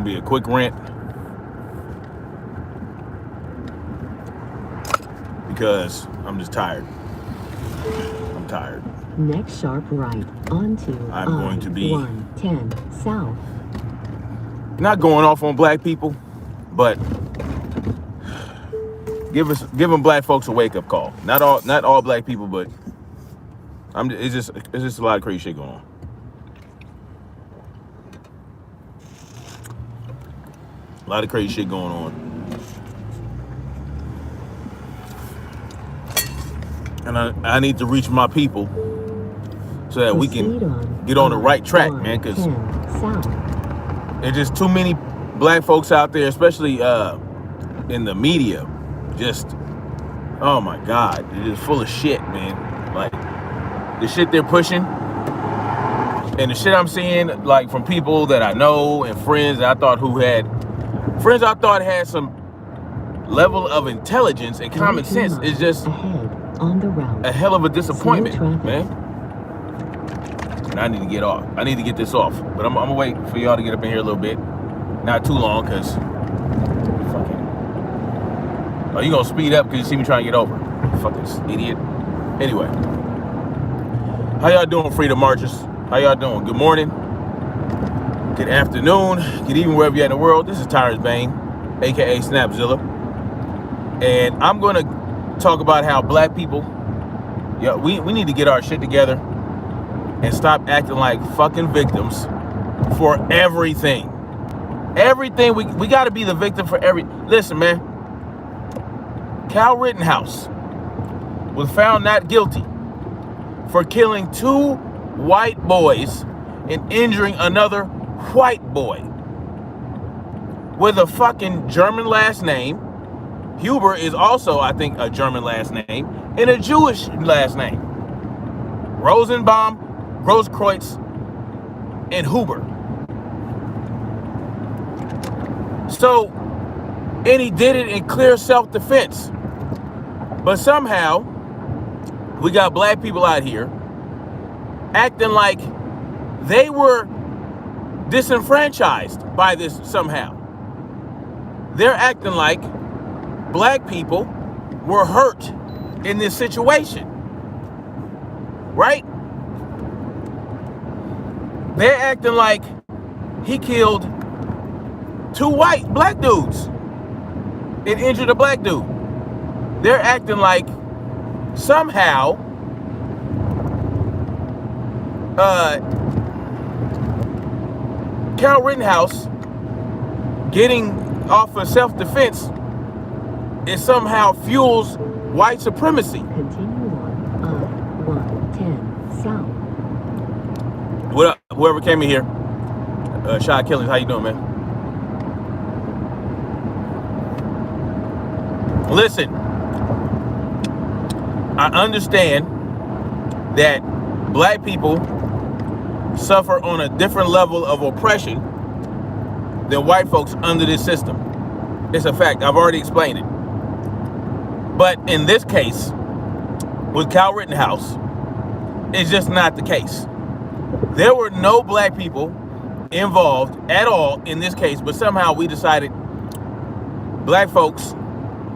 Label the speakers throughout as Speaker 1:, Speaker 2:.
Speaker 1: gonna be a quick rant because I'm just tired. I'm tired.
Speaker 2: Next sharp right onto
Speaker 1: I'm going to be
Speaker 2: 110 south.
Speaker 1: Not going off on black people, but giving black folks a wake up call. Not all black people, but it's just a lot of crazy shit going on. A lot of crazy shit going on. And I need to reach my people so that we can get on the right track, man, because there's just too many black folks out there, especially in the media. Just, oh my God, it is full of shit, man. Like, the shit they're pushing and the shit I'm seeing, like, from people that I know and friends that I thought had some level of intelligence and common sense is just a hell of a disappointment, man. And I need to get off. I need to get this off. But I'm gonna wait for y'all to get up in here a little bit. Not too long, because oh, you gonna speed up because you see me trying to get over. Fucking idiot. Anyway. How y'all doing, Freedom Marchers? How y'all doing? Good morning. Good afternoon. Good evening, wherever you're in the world. This is Tyrus Bane, aka Snapzilla. And I'm gonna talk about how black people, we need to get our shit together and stop acting like fucking victims for everything. Everything, we gotta be the victim for listen, man. Kyle Rittenhouse was found not guilty for killing 2 white boys and injuring another white boy with a fucking German last name. Huber is also, I think, a German last name and a Jewish last name. Rosenbaum, Grosskreutz, and Huber. So, and he did it in clear self-defense. But somehow, we got black people out here acting like they were disenfranchised by this somehow. They're acting like black people were hurt in this situation. Right? They're acting like he killed 2 black dudes and injured a black dude. They're acting like somehow Kyle Rittenhouse getting off of self-defense is somehow fuels white supremacy.
Speaker 2: Continue on 110 south.
Speaker 1: What up, whoever came in here? Shot Killings, how you doing, man? Listen, I understand that black people suffer on a different level of oppression than white folks under this system. It's a fact. I've already explained it. But in this case, with Kyle Rittenhouse, it's just not the case. There were no black people involved at all in this case, but somehow we decided, black folks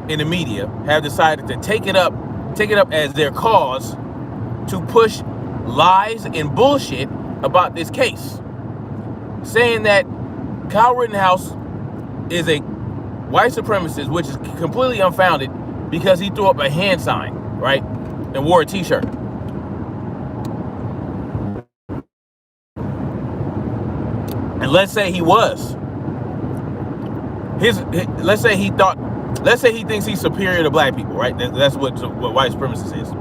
Speaker 1: in the media have decided to take it up as their cause to push lies and bullshit about this case, saying that Kyle Rittenhouse is a white supremacist, which is completely unfounded because he threw up a hand sign, right, and wore a t-shirt. And let's say he was. Let's say he thinks he's superior to black people, right? That's what white supremacist is.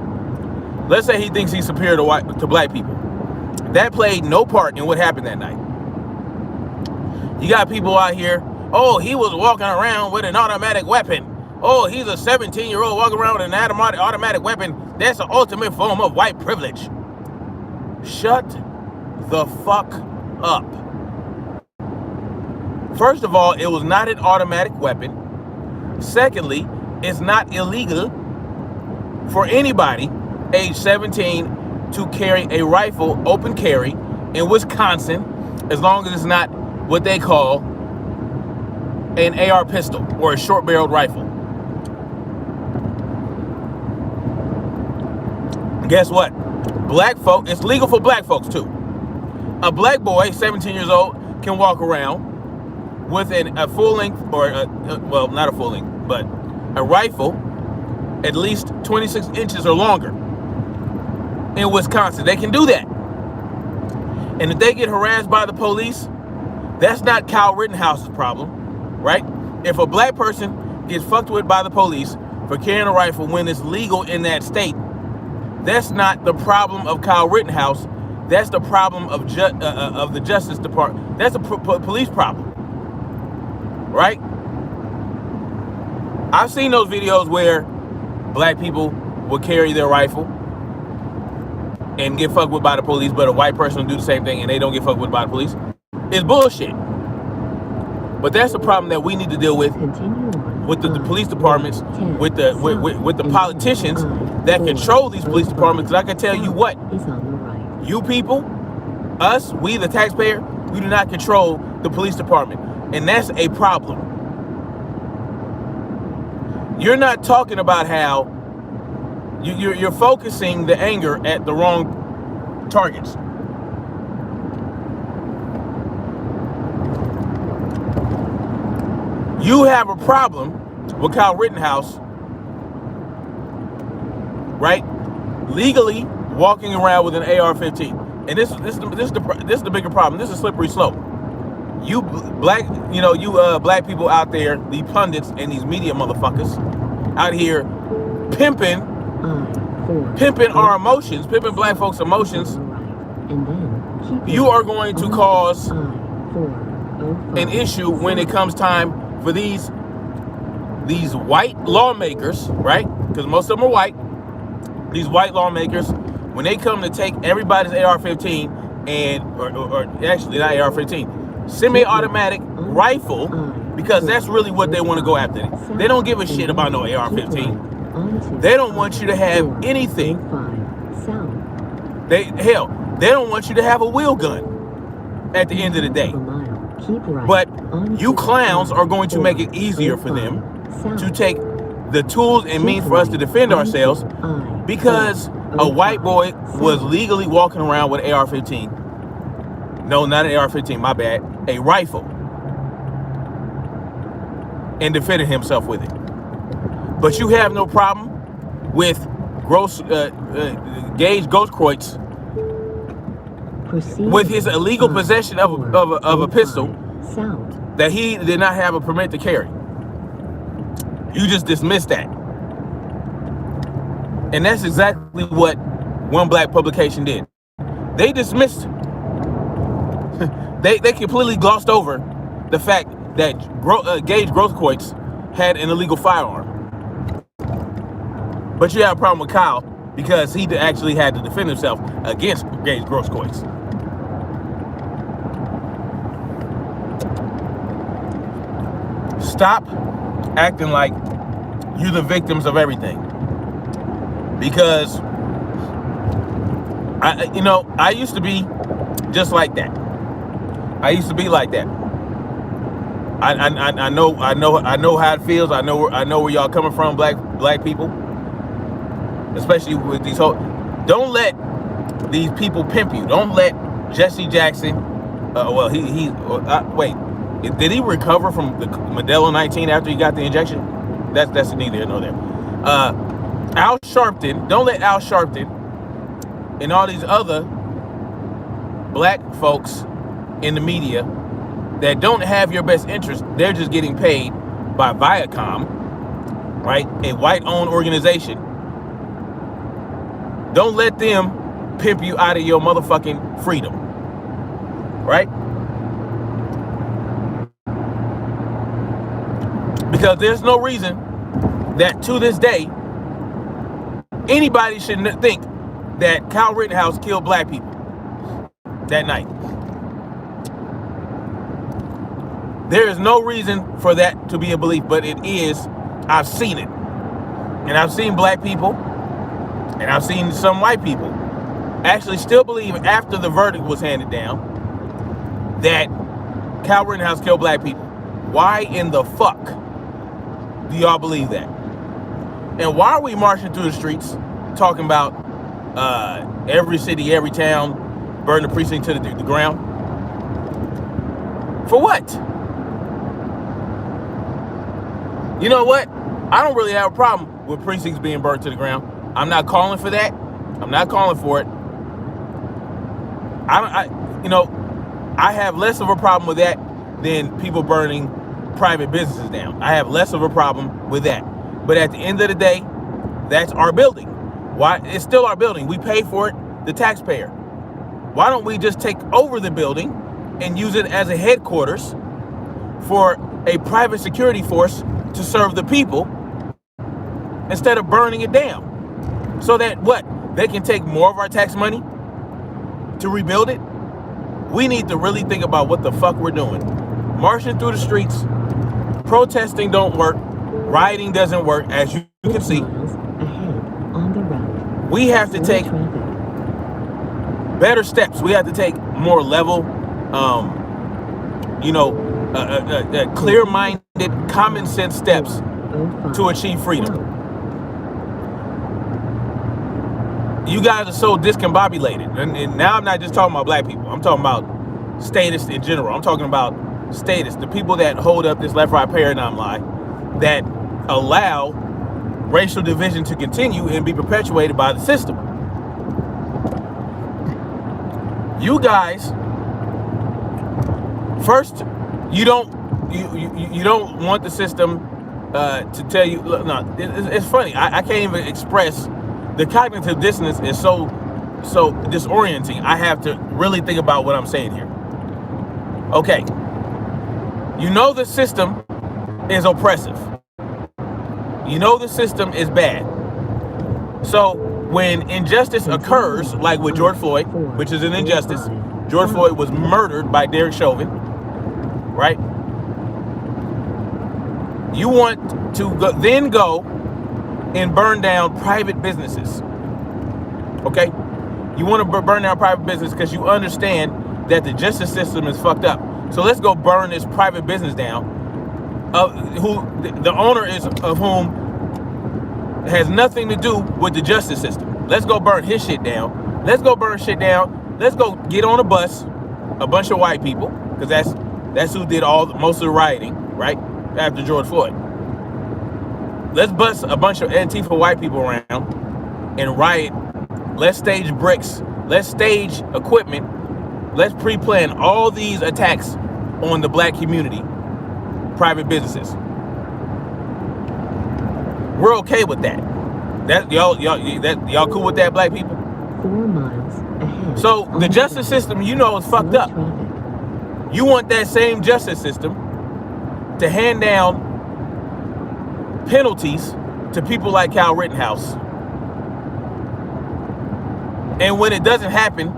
Speaker 1: Let's say he thinks he's superior to black people. That played no part in what happened that night. You got people out here, oh, he was walking around with an automatic weapon. Oh, he's a 17-year-old walking around with an automatic weapon. That's the ultimate form of white privilege. Shut the fuck up. First of all, it was not an automatic weapon. Secondly, it's not illegal for anybody age 17 to carry a rifle, open carry, in Wisconsin, as long as it's not what they call an AR pistol or a short-barreled rifle. Guess what? Black folk, it's legal for black folks too. A black boy, 17 years old, can walk around with a full-length, or well, not a full-length, but a rifle at least 26 inches or longer in Wisconsin. They can do that. And if they get harassed by the police, that's not Kyle Rittenhouse's problem, right? If a black person gets fucked with by the police for carrying a rifle when it's legal in that state, that's not the problem of Kyle Rittenhouse. That's the problem of the Justice Department. That's a police problem, right? I've seen those videos where black people will carry their rifle and get fucked with by the police, but a white person will do the same thing and they don't get fucked with by the police. It's bullshit. But that's the problem that we need to deal with the police departments, with the politicians that control these police departments. Because I can tell you what, you people, us, we the taxpayer, we do not control the police department. And that's a problem. You're not talking about how you're focusing the anger at the wrong targets. You have a problem with Kyle Rittenhouse, right? Legally walking around with an AR-15, and this is the bigger problem. This is a slippery slope. You black people out there, the pundits and these media motherfuckers out here pimping our emotions, pimping black folks' emotions. You are going to cause an issue when it comes time for these white lawmakers, right? Because most of them are white. These white lawmakers, when they come to take everybody's AR-15 or actually not AR-15, semi-automatic rifle, because that's really what they want to go after. They don't give a shit about no AR-15. They don't want you to have anything. They don't want you to have a wheel gun at the end of the day. But you clowns are going to make it easier for them to take the tools and means for us to defend ourselves, because a white boy was legally walking around with an AR-15. No, not an AR-15, my bad. A rifle. And defended himself with it. But you have no problem with Gage Grosskreutz with his illegal possession of a pistol that he did not have a permit to carry. You just dismissed that. And that's exactly what One Black publication did. They dismissed, they completely glossed over the fact that Gage Grosskreutz had an illegal firearm. But you have a problem with Kyle because he actually had to defend himself against Gage Grosskreutz. Stop acting like you're the victims of everything. Because I used to be just like that. I used to be like that. I know how it feels. I know where y'all coming from, black people. Especially with these whole, don't let these people pimp you. Don't let Jesse Jackson. Wait, did he recover from the Modelo 19 after he got the injection? That's neither here nor there. Al Sharpton. Don't let Al Sharpton and all these other black folks in the media that don't have your best interest. They're just getting paid by Viacom, right? A white-owned organization. Don't let them pimp you out of your motherfucking freedom, right? Because there's no reason that to this day, anybody should think that Kyle Rittenhouse killed black people that night. There is no reason for that to be a belief, but it is. I've seen it. And I've seen black people, and I've seen some white people actually still believe after the verdict was handed down that Kyle Rittenhouse killed black people. Why in the fuck do y'all believe that? And why are we marching through the streets talking about every city, every town, burn the precinct to the ground? For what? You know what? I don't really have a problem with precincts being burnt to the ground. I'm not calling for that. I'm not calling for it. I have less of a problem with that than people burning private businesses down. I have less of a problem with that. But at the end of the day, that's our building. Why? It's still our building. We pay for it, the taxpayer. Why don't we just take over the building and use it as a headquarters for a private security force to serve the people instead of burning it down? So that what? They can take more of our tax money to rebuild it? We need to really think about what the fuck we're doing. Marching through the streets, protesting don't work, rioting doesn't work, as you can see.
Speaker 2: On the road.
Speaker 1: We have to take better steps. We have to take more level, clear-minded, common sense steps to achieve freedom. You guys are so discombobulated. And now I'm not just talking about black people. I'm talking about statists in general. I'm talking about statists, the people that hold up this left-right paradigm lie that allow racial division to continue and be perpetuated by the system. You guys, first, you don't want the system to tell you. Look, no, it's funny. I can't even express. The cognitive dissonance is so disorienting. I have to really think about what I'm saying here. Okay, you know the system is oppressive. You know the system is bad. So when injustice occurs, like with George Floyd, which is an injustice, George Floyd was murdered by Derek Chauvin, right? You want to then go and burn down private businesses, okay? You want to burn down private business because you understand that the justice system is fucked up. So let's go burn this private business down, who the owner is of whom has nothing to do with the justice system. Let's go burn his shit down. Let's go burn shit down. Let's go get on a bus, a bunch of white people, because that's who did most of the rioting, right? After George Floyd. Let's bust a bunch of Antifa white people around and riot. Let's stage bricks. Let's stage equipment. Let's pre-plan all these attacks on the black community, private businesses. We're okay with that. Y'all cool with that, black people?
Speaker 2: 4 miles ahead.
Speaker 1: So the justice system, you know, is fucked up. You want that same justice system to hand down penalties to people like Kyle Rittenhouse. And when it doesn't happen,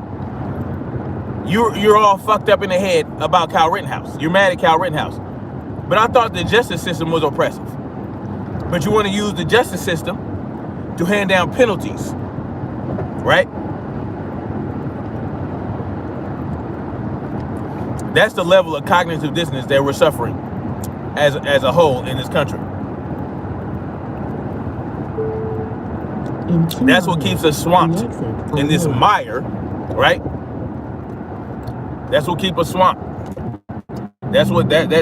Speaker 1: you're all fucked up in the head about Kyle Rittenhouse. You're mad at Kyle Rittenhouse. But I thought the justice system was oppressive. But you want to use the justice system to hand down penalties, right? That's the level of cognitive dissonance that we're suffering as a whole in this country. That's what keeps us swamped in this mire, right? That's what keeps us swamped. That's what got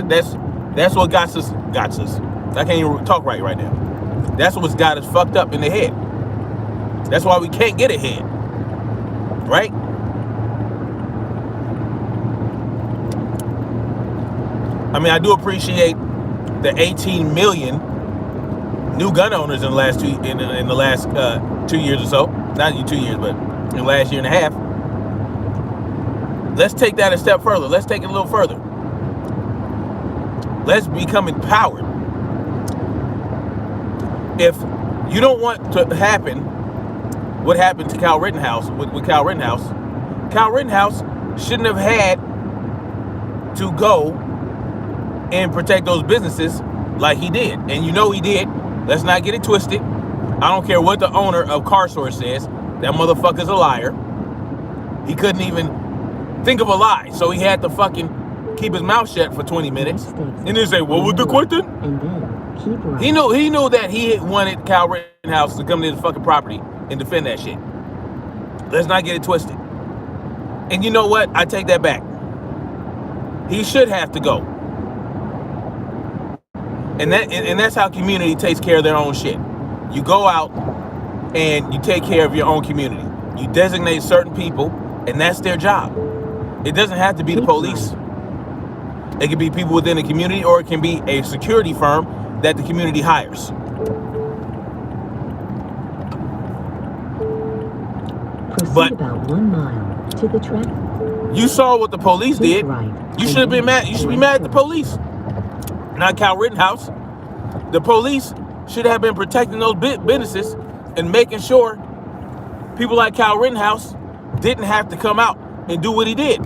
Speaker 1: us. I can't even talk right now. That's what's got us fucked up in the head. That's why we can't get ahead, right? I mean, I do appreciate the 18 million new gun owners in the last 2 years or so. Not 2 years, but in the last year and a half. Let's take that a step further. Let's take it a little further. Let's become empowered. If you don't want to happen what happened to Kyle Rittenhouse, with Kyle Rittenhouse shouldn't have had to go and protect those businesses like he did. And you know he did. Let's not get it twisted. I don't care what the owner of Car Source says. That motherfucker's a liar. He couldn't even think of a lie. So he had to fucking keep his mouth shut for 20 minutes.
Speaker 2: Next exit
Speaker 1: And then say, what
Speaker 2: on
Speaker 1: was the
Speaker 2: the right,
Speaker 1: question?
Speaker 2: and then keep right.
Speaker 1: He knew that he wanted Kyle Rittenhouse to come to his fucking property and defend that shit. Let's not get it twisted. And you know what? I take that back. He should have to go. And that's how community takes care of their own shit. You go out and you take care of your own community. You designate certain people, and that's their job. It doesn't have to be the police. It can be people within the community, or it can be a security firm that the community hires.
Speaker 2: Proceed about 1 mile to the track.
Speaker 1: You saw what the police
Speaker 2: Keep
Speaker 1: did.
Speaker 2: right,
Speaker 1: You
Speaker 2: and
Speaker 1: should have been
Speaker 2: then
Speaker 1: mad. You should be
Speaker 2: left
Speaker 1: mad at the
Speaker 2: turn.
Speaker 1: police, not Kyle Rittenhouse. The police should have been protecting those businesses and making sure people like Kyle Rittenhouse didn't have to come out and do what he did.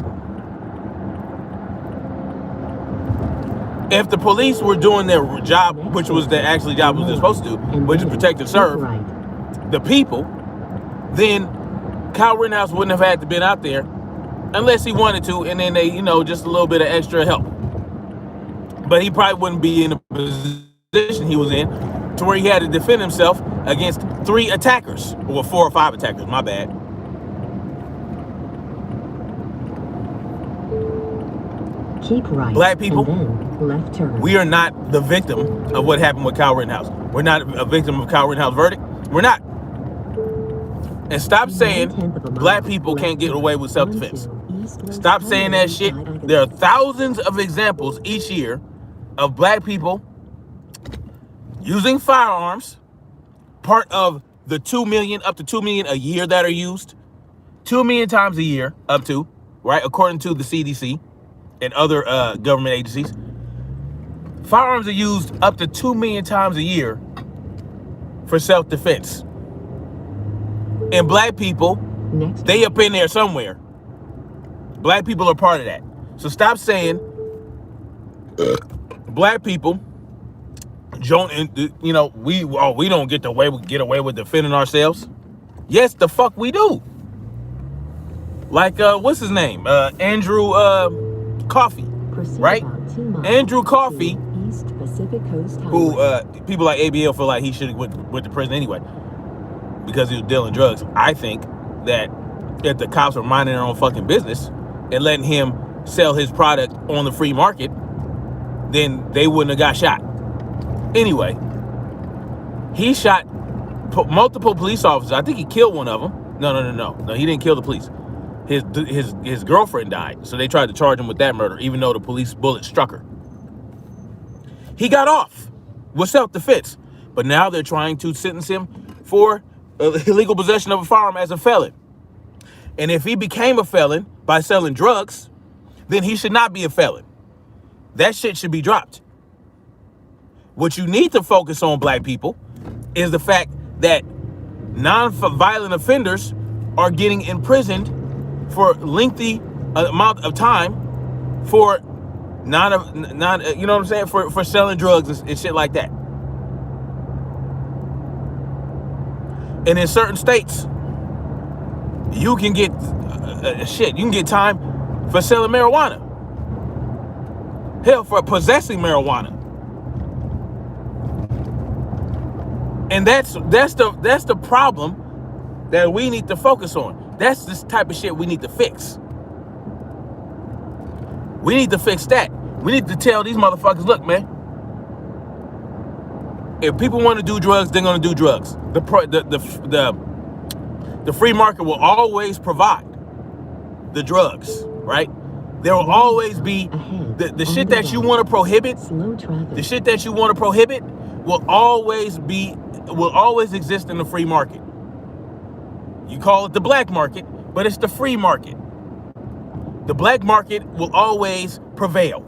Speaker 1: If the police were doing their job, which was the actually job was they're supposed to do, which is protect and serve the people, then Kyle Rittenhouse wouldn't have had to been out there unless he wanted to, and then they, just a little bit of extra help. But he probably wouldn't be in the position he was in to where he had to defend himself against 3 attackers, or 4 or 5 attackers, my bad.
Speaker 2: Keep right,
Speaker 1: Black people,
Speaker 2: and then left turn.
Speaker 1: we are not the victim of what happened with Kyle Rittenhouse. We're not a victim of Kyle Rittenhouse's verdict. We're not. And stop saying black people can't get away with self-defense. Stop saying that shit. There are thousands of examples each year of black people using firearms, part of the 2 million, up to 2 million a year that are used, 2 million times a year, up to, right, according to the CDC and other government agencies. Firearms are used up to 2 million times a year for self-defense. And black people, they up in there somewhere. Black people are part of that. So stop saying black people don't, we don't get away with defending ourselves. Yes, the fuck we do. Like what's his name? Andrew Coffey, right? Andrew Coffey,
Speaker 2: East Pacific Coast
Speaker 1: who people like ABL feel like he should have went to prison anyway because he was dealing drugs. I think that if the cops were minding their own fucking business and letting him sell his product on the free market, then they wouldn't have got shot. Anyway, he shot multiple police officers. I think he killed one of them. No, he didn't kill the police. His girlfriend died, so they tried to charge him with that murder, even though the police bullet struck her. He got off with self-defense, but now they're trying to sentence him for illegal possession of a firearm as a felon. And if he became a felon by selling drugs, then he should not be a felon. That shit should be dropped. What you need to focus on, black people, is the fact that non-violent offenders are getting imprisoned for lengthy amount of time for for selling drugs and shit like that. And in certain states, you can get you can get time for selling marijuana. Hell, for possessing marijuana. And that's the problem that we need to focus on. That's this type of shit we need to fix. We need to fix that. We need to tell these motherfuckers, look, man, if people want to do drugs, they're going to do drugs. The free market will always provide the drugs, right? There will always be the shit that you want to prohibit. The shit that you want to prohibit will always exist in the free market. You call it the black market, but it's the free market. The black market will always prevail.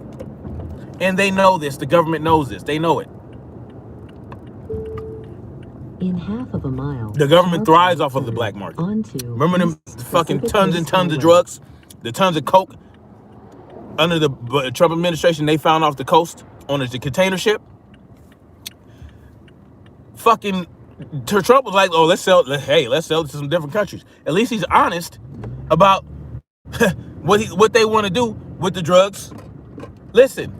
Speaker 1: And they know this. The government knows this. They know it.
Speaker 2: In half of a mile,
Speaker 1: the government thrives off of the black market. Remember them fucking tons and tons of drugs? The tons of coke under the Trump administration they found off the coast on the container ship? Fucking Trump was like, oh, let's sell it to some different countries. At least he's honest about what they want to do with the drugs Listen,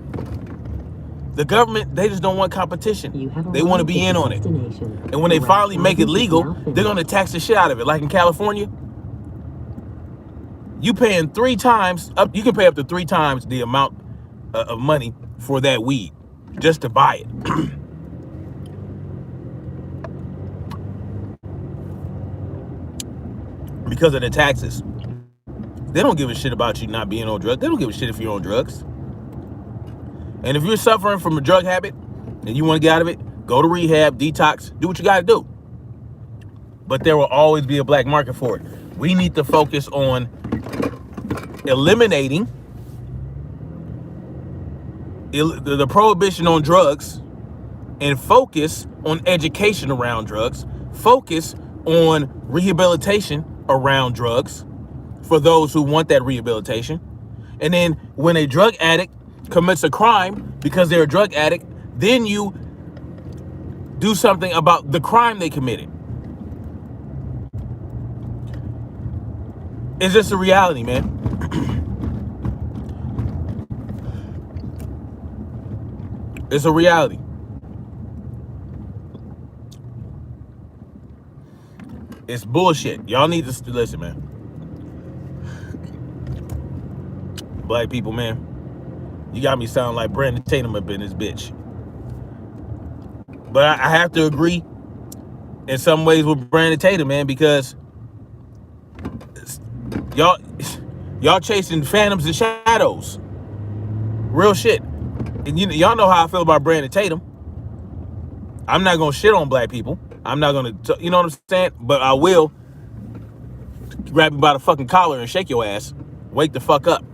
Speaker 1: the government, they just don't want competition. They want to be in on it. And when they finally make it legal, they're going to tax the shit out of it. Like in California, you paying 3 times up. You can pay up to 3 times the amount of money for that weed just to buy it. Because of the taxes. They don't give a shit about you not being on drugs. They don't give a shit if you're on drugs. And if you're suffering from a drug habit and you want to get out of it, go to rehab, detox, do what you got to do. But there will always be a black market for it. We need to focus on eliminating the prohibition on drugs and focus on education around drugs, focus on rehabilitation around drugs for those who want that rehabilitation. And then when a drug addict commits a crime because they're a drug addict, then you do something about the crime they committed. It's just a reality, man. It's a reality. It's bullshit. Y'all need to listen, man. Black people, man. You got me sounding like Brandon Tatum up in this bitch. But I have to agree in some ways with Brandon Tatum, man, because y'all chasing phantoms and shadows. Real shit. And y'all know how I feel about Brandon Tatum. I'm not gonna shit on black people. I'm not gonna, you know what I'm saying? But I will grab you by the fucking collar and shake your ass. Wake the fuck up.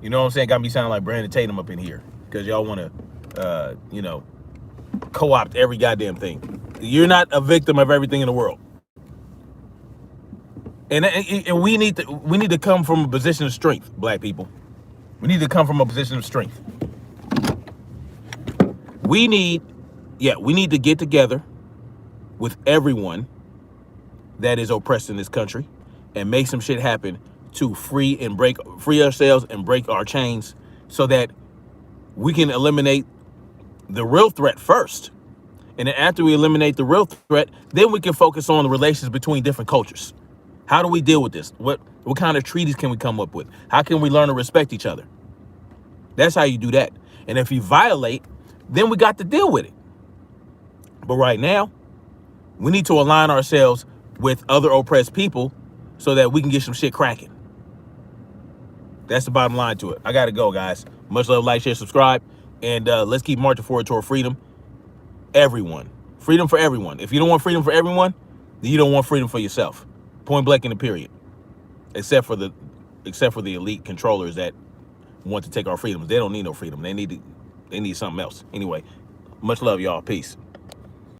Speaker 1: You know what I'm saying? Got me sounding like Brandon Tatum up in here because y'all want to, co-opt every goddamn thing. You're not a victim of everything in the world. And we need to come from a position of strength, black people. We need to come from a position of strength. We need to get together with everyone that is oppressed in this country and make some shit happen to free ourselves and break our chains so that we can eliminate the real threat first. And then after we eliminate the real threat, then we can focus on the relations between different cultures. How do we deal with this? What kind of treaties can we come up with? How can we learn to respect each other? That's how you do that. And if you violate, then we got to deal with it. But right now, we need to align ourselves with other oppressed people so that we can get some shit cracking. That's the bottom line to it. I got to go, guys. Much love, like, share, subscribe. And let's keep marching forward toward freedom. Everyone. Freedom for everyone. If you don't want freedom for everyone, then you don't want freedom for yourself. Point blank in the period. Except for the elite controllers that want to take our freedoms. They don't need no freedom. They need something else. Anyway, much love, y'all. Peace.